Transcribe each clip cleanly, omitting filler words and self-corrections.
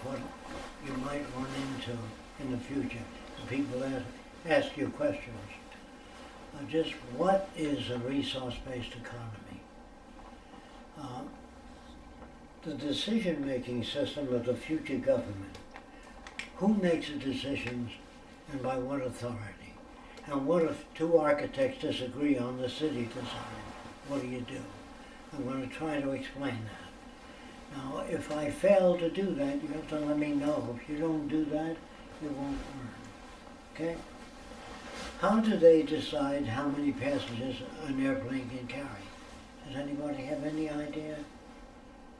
what you might run into in the future. People ask you questions. Just what is a resource-based economy? The decision-making system of the future government. Who makes the decisions and by what authority? And what if two architects disagree on the city design? What do you do? I'm going to try to explain that. Now, if I fail to do that, you have to let me know. If you don't do that, you won't learn. Okay? How do they decide how many passengers an airplane can carry? Does anybody have any idea?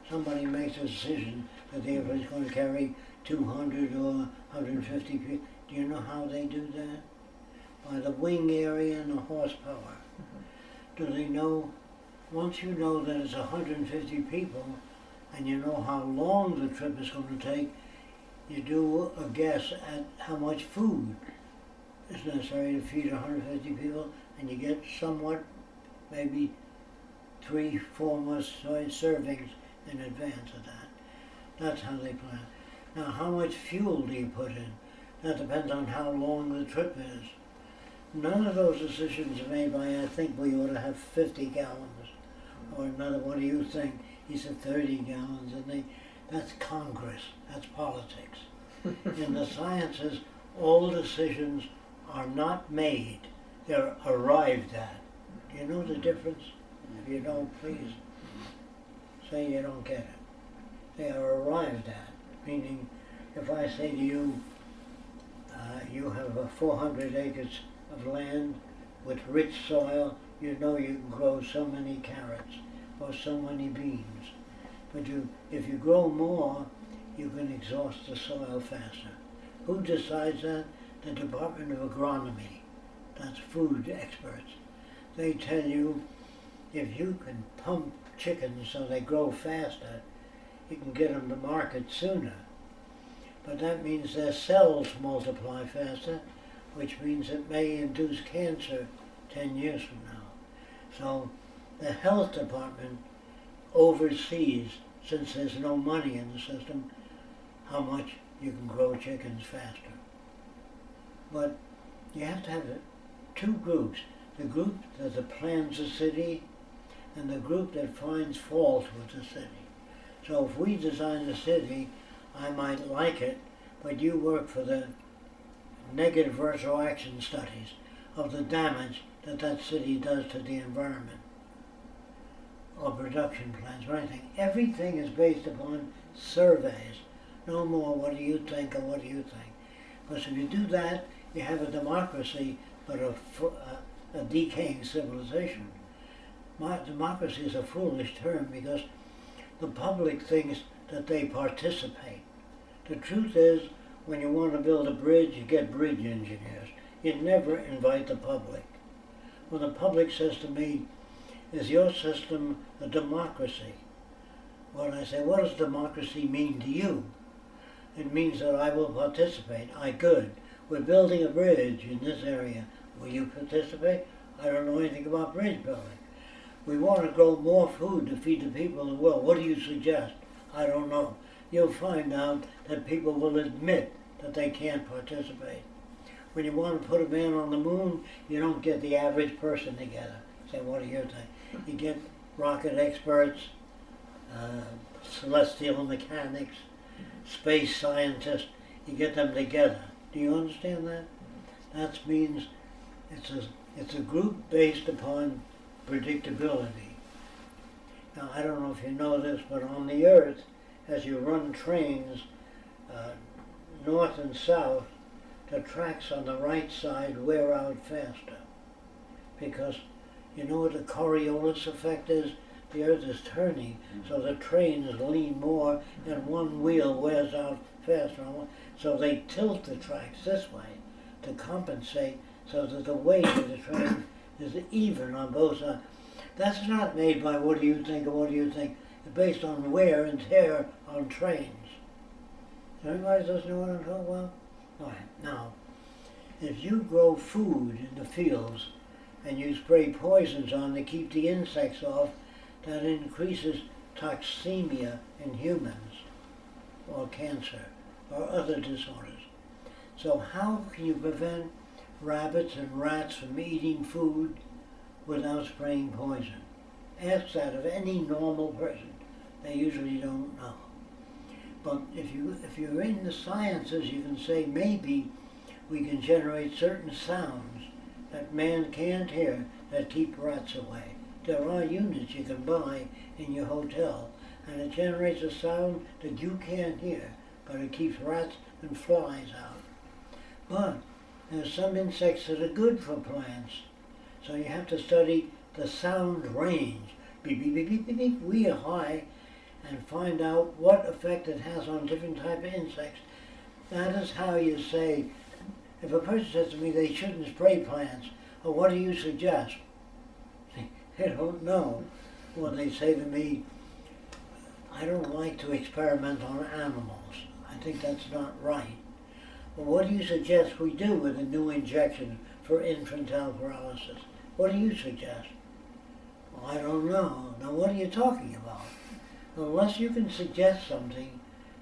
Somebody makes a decision that the airplane is going to carry 200 or 150 people. Do you know how they do that? By the wing area and the horsepower. Do they know, once you know that it's 150 people and you know how long the trip is going to take, you do a guess at how much food is necessary to feed 150 people, and you get somewhat, maybe 3-4 more servings in advance of that. That's how they plan. Now, how much fuel do you put in? That depends on how long the trip is. None of those decisions are made by, I think we ought to have 50 gallons. Or another, what do you think? He said 30 gallons, and that's Congress, that's politics. In the sciences, all decisions are not made, they're arrived at. Do you know the difference? If you don't, please say you don't get it. They are arrived at, meaning if I say to you, you have 400 acres of land with rich soil, you know you can grow so many carrots or so many beans. But if you grow more, you can exhaust the soil faster. Who decides that? The Department of Agronomy. That's food experts. They tell you if you can pump chickens so they grow faster, you can get them to market sooner. But that means their cells multiply faster, which means it may induce cancer 10 years from now. So the health department oversees, since there's no money in the system, how much you can grow chickens faster. But you have to have two groups. The group that plans the city and the group that finds fault with the city. So if we design the city, I might like it, but you work for the negative retroaction studies of the damage that that city does to the environment, or production plans or anything. Everything is based upon surveys. No more what do you think or what do you think. Because if you do that, you have a democracy, but a decaying civilization. Democracy is a foolish term because the public thinks that they participate. The truth is, when you want to build a bridge, you get bridge engineers. You never invite the public. When the public says to me, is your system a democracy? Well, I say, what does democracy mean to you? It means that I will participate. Good. We're building a bridge in this area. Will you participate? I don't know anything about bridge building. We want to grow more food to feed the people in the world. What do you suggest? I don't know. You'll find out that people will admit that they can't participate. When you want to put a man on the moon, you don't get the average person together. Say, what do you think? You get rocket experts, celestial mechanics, space scientists. You get them together. Do you understand that? That means it's a group based upon predictability. Now, I don't know if you know this, but on the Earth, as you run trains north and south, the tracks on the right side wear out faster. Because you know what the Coriolis effect is? The Earth is turning, so the trains lean more and one wheel wears out faster. So they tilt the tracks this way to compensate so that the weight of the train is even on both sides. That's not made by what do you think or what do you think. It's based on wear and tear on trains. Everybody doesn't know what I'm talking about? All right, now, if you grow food in the fields and you spray poisons on to keep the insects off, that increases toxemia in humans. or cancer or other disorders. So how can you prevent rabbits and rats from eating food without spraying poison? Ask that of any normal person. They usually don't know. But if you're in the sciences, you can say maybe we can generate certain sounds that man can't hear that keep rats away. There are units you can buy in your hotel, and it generates a sound that you can't hear, but it keeps rats and flies out. But there's some insects that are good for plants, so you have to study the sound range. Beep, beep, beep, beep, beep, beep, real high, and find out what effect it has on different type of insects. That is how you say, if a person says to me they shouldn't spray plants, or what do you suggest? They don't know. Well, they say to me, I don't like to experiment on animals. I think that's not right. Well, what do you suggest we do with a new injection for infantile paralysis? What do you suggest? Well, I don't know. Now, what are you talking about? Unless you can suggest something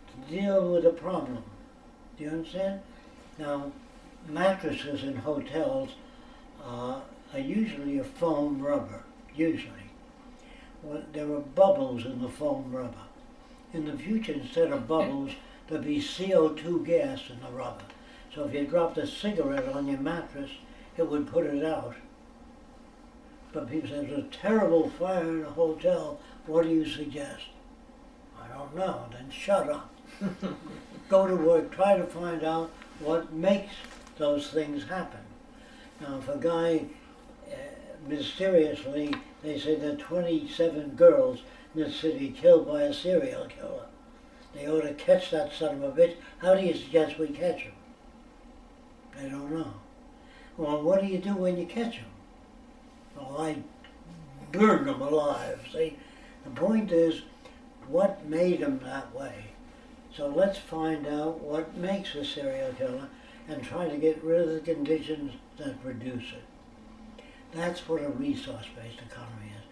to deal with a problem. Do you understand? Now, mattresses in hotels are usually a foam rubber, usually. Well, there are bubbles in the foam rubber. In the future, instead of bubbles, there'll be CO2 gas in the rubber. So if you dropped a cigarette on your mattress, it would put it out. But people say, there's a terrible fire in a hotel, what do you suggest? I don't know, then shut up. Go to work, try to find out what makes those things happen. Now, if a guy, mysteriously, they say there are 27 girls in the city killed by a serial killer. They ought to catch that son of a bitch. How do you suggest we catch him? They don't know. Well, what do you do when you catch him? Well, I burn them alive. See, the point is, what made him that way? So let's find out what makes a serial killer and try to get rid of the conditions that produce it. That's what a resource-based economy is.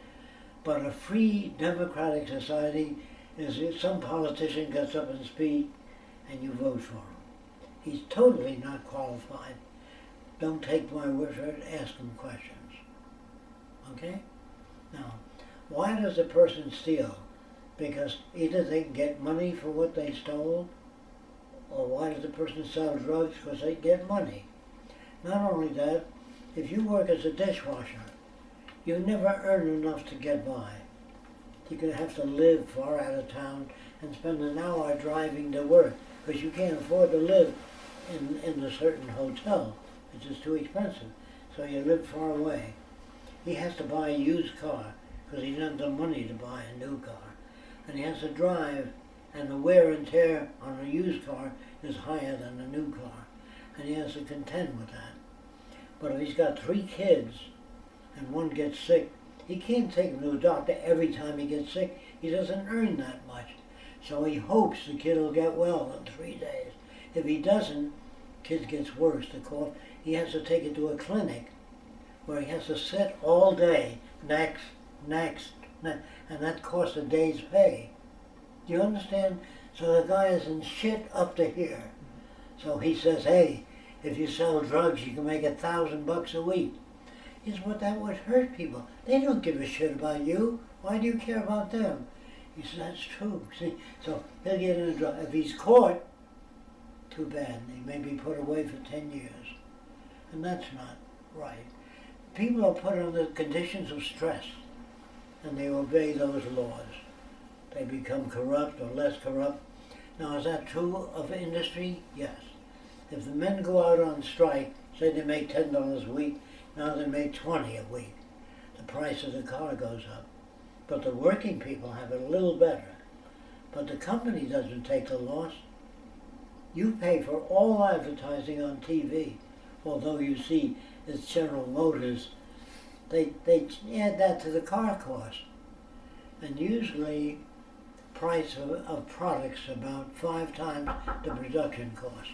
But a free democratic society is if some politician gets up and speaks and you vote for him. He's totally not qualified. Don't take my word for it, ask him questions. Okay? Now, why does a person steal? Because either they get money for what they stole, or why does a person sell drugs? Because they get money. Not only that, if you work as a dishwasher, you never earn enough to get by. You're going to have to live far out of town and spend an hour driving to work, because you can't afford to live in a certain hotel. It's just too expensive. So you live far away. He has to buy a used car, because he doesn't have the money to buy a new car. And he has to drive, and the wear and tear on a used car is higher than a new car. And he has to contend with that. But if he's got 3 kids, and one gets sick, he can't take him to a doctor every time he gets sick. He doesn't earn that much. So he hopes the kid will get well in 3 days. If he doesn't, kid gets worse, the cough. He has to take it to a clinic where he has to sit all day, next, and that costs a day's pay. Do you understand? So the guy is in shit up to here. So he says, hey, if you sell drugs, you can make $1,000 a week. Is what that would hurt people. They don't give a shit about you. Why do you care about them? He says, that's true. See, so he'll get in a drug. If he's caught, too bad. He may be put away for 10 years. And that's not right. People are put under conditions of stress, and they obey those laws. They become corrupt or less corrupt. Now, is that true of industry? Yes. If the men go out on strike, say they make $10 a week, now they make $20 a week. The price of the car goes up. But the working people have it a little better. But the company doesn't take the loss. You pay for all advertising on TV, although you see it's General Motors. They add that to the car cost. And usually price of products about 5 times the production cost.